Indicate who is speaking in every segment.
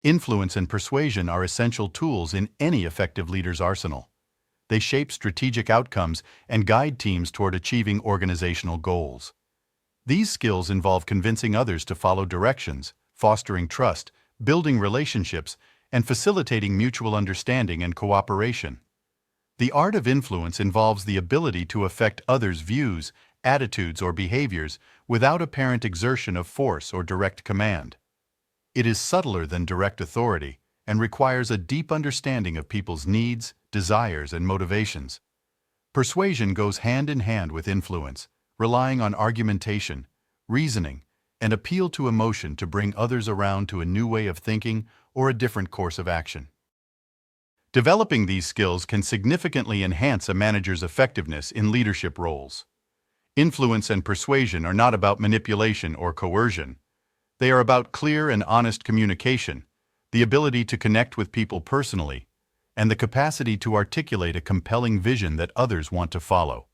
Speaker 1: Influence and persuasion are essential tools in any effective leader's arsenal. They shape strategic outcomes and guide teams toward achieving organizational goals. These skills involve convincing others to follow directions, fostering trust, building relationships, and facilitating mutual understanding and cooperation. The art of influence involves the ability to affect others' views, attitudes, or behaviors without apparent exertion of force or direct command. It is subtler than direct authority and requires a deep understanding of people's needs, desires, and motivations. Persuasion goes hand in hand with influence, relying on argumentation, reasoning, and appeal to emotion to bring others around to a new way of thinking or a different course of action. Developing these skills can significantly enhance a manager's effectiveness in leadership roles. Influence and persuasion are not about manipulation or coercion. They are about clear and honest communication, the ability to connect with people personally, and the capacity to articulate a compelling vision that others want to follow.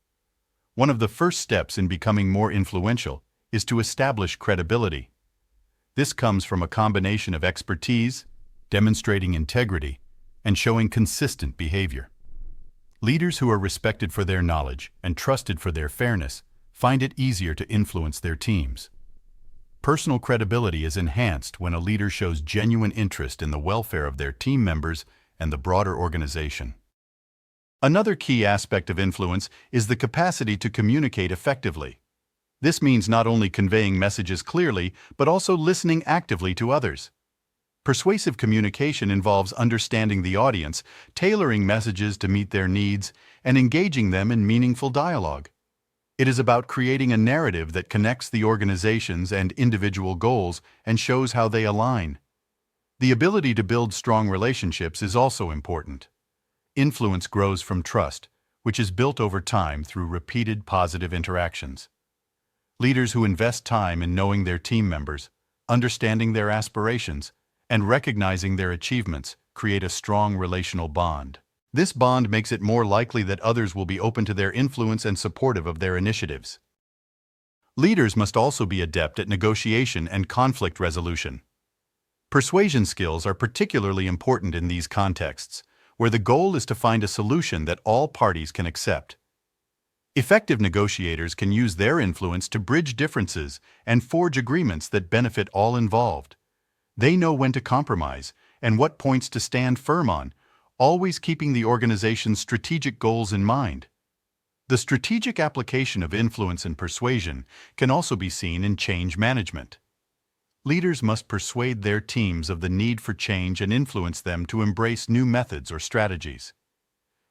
Speaker 1: One of the first steps in becoming more influential is to establish credibility. This comes from a combination of expertise, demonstrating integrity, and showing consistent behavior. Leaders who are respected for their knowledge and trusted for their fairness find it easier to influence their teams. Personal credibility is enhanced when a leader shows genuine interest in the welfare of their team members and the broader organization. Another key aspect of influence is the capacity to communicate effectively. This means not only conveying messages clearly, but also listening actively to others. Persuasive communication involves understanding the audience, tailoring messages to meet their needs, and engaging them in meaningful dialogue. It is about creating a narrative that connects the organization's and individual goals and shows how they align. The ability to build strong relationships is also important. Influence grows from trust, which is built over time through repeated positive interactions. Leaders who invest time in knowing their team members, understanding their aspirations, and recognizing their achievements create a strong relational bond. This bond makes it more likely that others will be open to their influence and supportive of their initiatives. Leaders must also be adept at negotiation and conflict resolution. Persuasion skills are particularly important in these contexts, where the goal is to find a solution that all parties can accept. Effective negotiators can use their influence to bridge differences and forge agreements that benefit all involved. They know when to compromise and what points to stand firm on, always keeping the organization's strategic goals in mind. The strategic application of influence and persuasion can also be seen in change management. Leaders must persuade their teams of the need for change and influence them to embrace new methods or strategies.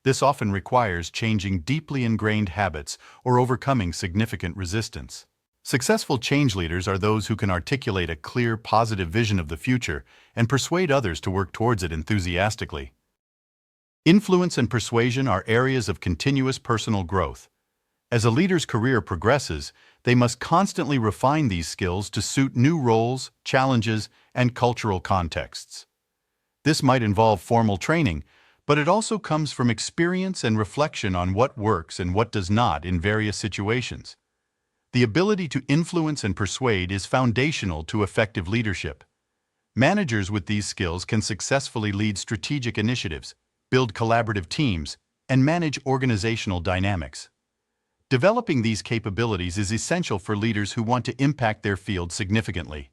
Speaker 1: This often requires changing deeply ingrained habits or overcoming significant resistance. Successful change leaders are those who can articulate a clear, positive vision of the future and persuade others to work towards it enthusiastically. Influence and persuasion are areas of continuous personal growth. As a leader's career progresses, they must constantly refine these skills to suit new roles, challenges, and cultural contexts. This might involve formal training, but it also comes from experience and reflection on what works and what does not in various situations. The ability to influence and persuade is foundational to effective leadership. Managers with these skills can successfully lead strategic initiatives, build collaborative teams, and manage organizational dynamics. Developing these capabilities is essential for leaders who want to impact their field significantly.